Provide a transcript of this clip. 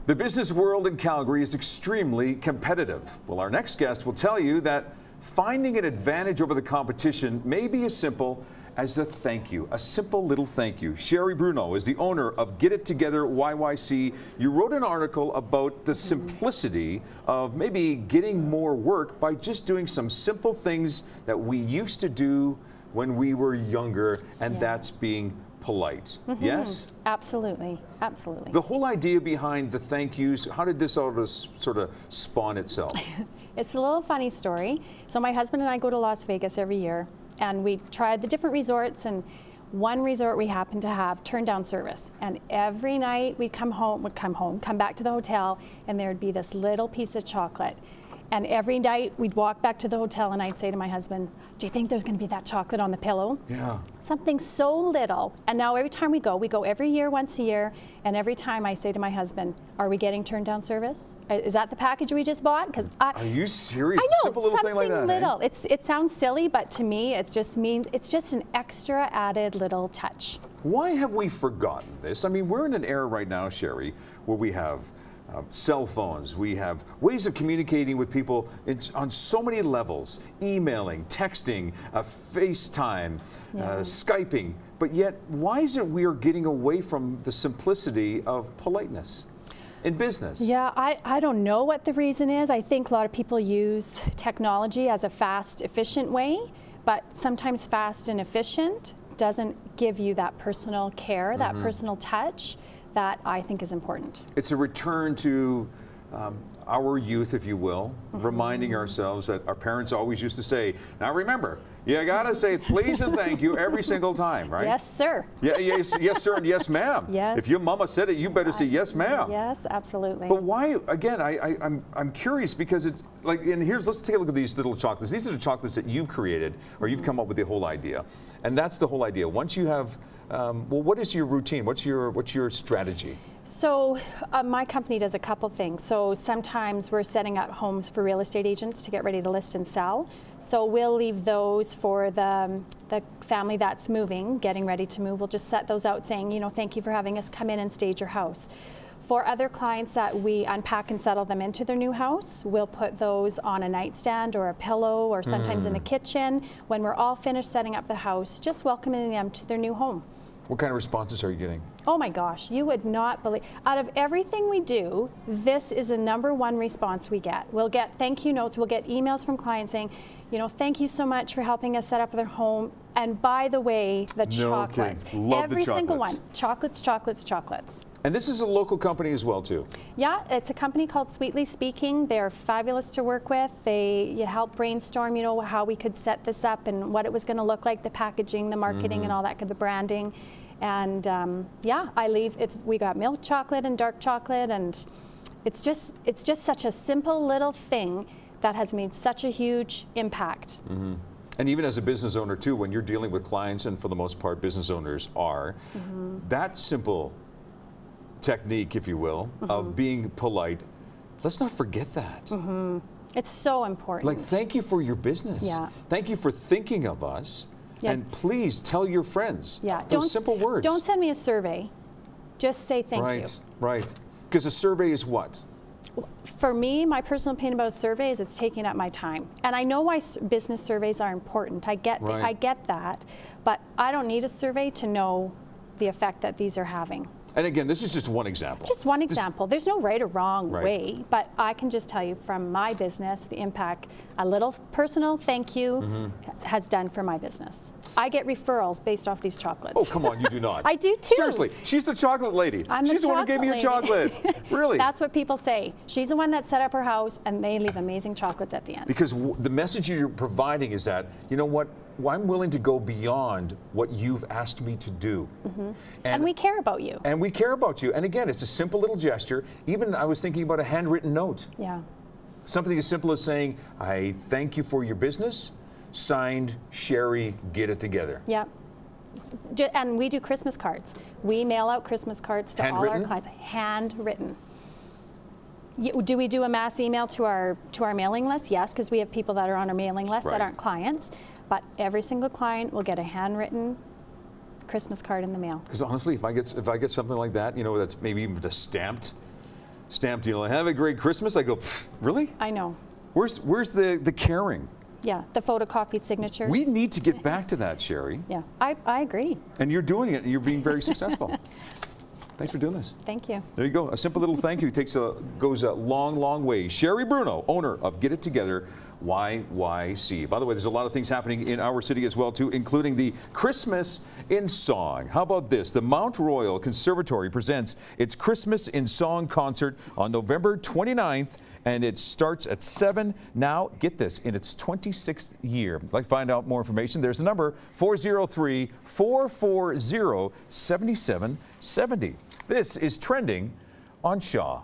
The business world in Calgary is extremely competitive. Well, our next guest will tell you that finding an advantage over the competition may be as simple as a thank you, a simple little thank you. Sherry Bruno is the owner of Get It Together YYC. You wrote an article about the simplicity of maybe getting more work by just doing some simple things that we used to do when we were younger, and that's being polite. Yes? Absolutely, absolutely. The whole idea behind the thank yous, how did this all sort of spawn itself? It's a little funny story. So my husband and I go to Las Vegas every year, and we tried the different resorts, and one resort we happened to have turned down service. And every night we'd come back to the hotel, and there'd be this little piece of chocolate. And every night we'd walk back to the hotel and I'd say to my husband, do you think there's going to be that chocolate on the pillow? Yeah. Something so little. And now every time we go every year, once a year, and every time I say to my husband, are we getting turned down service? Is that the package we just bought? Because Are you serious? I know, Simple little thing like that, little. Eh? It sounds silly, but to me it just means it's just an extra added little touch. Why have we forgotten this? I mean, we're in an era right now, Sherry, where we have cell phones, we have ways of communicating with people on so many levels, emailing, texting, FaceTime, Skyping, but yet why is it we are getting away from the simplicity of politeness in business? Yeah, I don't know what the reason is. I think a lot of people use technology as a fast, efficient way, but sometimes fast and efficient doesn't give you that personal care, that personal touch that I think is important. It's a return to our youth, if you will, reminding ourselves that our parents always used to say, now remember, you gotta say please and thank you every single time, right? Yes, sir. Yeah, yes, yes, sir, and yes, ma'am. Yes. If your mama said it, you better say yes, ma'am. Yes, absolutely. But why, again, I'm curious because it's like, and let's take a look at these little chocolates. These are the chocolates that you've created, or you've come up with the whole idea. And that's the whole idea. Once you have, well, what is your routine? What's your strategy? So my company does a couple things. So sometimes we're setting up homes for real estate agents to get ready to list and sell. So we'll leave those for the family that's moving, getting ready to move. We'll just set those out saying, you know, thank you for having us come in and stage your house. For other clients that we unpack and settle them into their new house, we'll put those on a nightstand or a pillow or sometimes in the kitchen. When we're all finished setting up the house, just welcoming them to their new home. What kind of responses are you getting? Oh my gosh, you would not believe. Out of everything we do, this is the #1 response we get. We'll get thank you notes, we'll get emails from clients saying, you know, thank you so much for helping us set up their home. And by the way, the chocolates. Love every the chocolates. single one. Chocolates, chocolates, chocolates. And this is a local company as well, too. Yeah, it's a company called Sweetly Speaking. They're fabulous to work with. You help brainstorm, you know, how we could set this up and what it was going to look like, the packaging, the marketing, and all that, the branding. And yeah, we got milk chocolate and dark chocolate, and it's just such a simple little thing that has made such a huge impact. And even as a business owner too, when you're dealing with clients, and for the most part business owners are, that simple technique, if you will, of being polite, let's not forget that. It's so important. Like, thank you for your business. Yeah. Thank you for thinking of us. Yeah. And please tell your friends Yeah. those simple words. Don't send me a survey. Just say thank you. Right, right. Because a survey is what? For me, my personal opinion about a survey is it's taking up my time. And I know why business surveys are important. I get that. But I don't need a survey to know the effect that these are having. And again, this is just one example. Just one example. There's no right or wrong Right. way, but I can just tell you from my business, the impact a little personal thank you has done for my business. I get referrals based off these chocolates. Oh, come on, you do not. I do too. Seriously, she's the chocolate lady. I'm She's the one who gave me your chocolate. Really? That's what people say. She's the one that set up her house, and they leave amazing chocolates at the end. Because the message you're providing is that, you know what, well, I'm willing to go beyond what you've asked me to do. And we care about you. And we care about you. And again, it's a simple little gesture. Even I was thinking about a handwritten note. Yeah. Something as simple as saying, I thank you for your business. Signed, Sherry, Get It Together. Yeah. And we do Christmas cards. We mail out Christmas cards to all our clients. Handwritten. Do we do a mass email to our mailing list? Yes, because we have people that are on our mailing list that aren't clients. But every single client will get a handwritten Christmas card in the mail. Because honestly, if I get something like that, you know, that's maybe even just stamped Stamp deal. Have a great Christmas. I go, really? I know. Where's the caring? Yeah, the photocopied signatures. We need to get back to that, Sherry. Yeah, I agree. And you're doing it, and you're being very successful. Thanks for doing this. Thank you. There you go. A simple little thank you goes a long, long way. Sherry Bruno, owner of Get It Together YYC. By the way, there's a lot of things happening in our city as well, too, including the Christmas in Song. How about this? The Mount Royal Conservatory presents its Christmas in Song concert on November 29th, and it starts at 7. Now, get this, in its 26th year. If you'd like to find out more information, there's the number 403-440-7770. This is Trending on Shaw.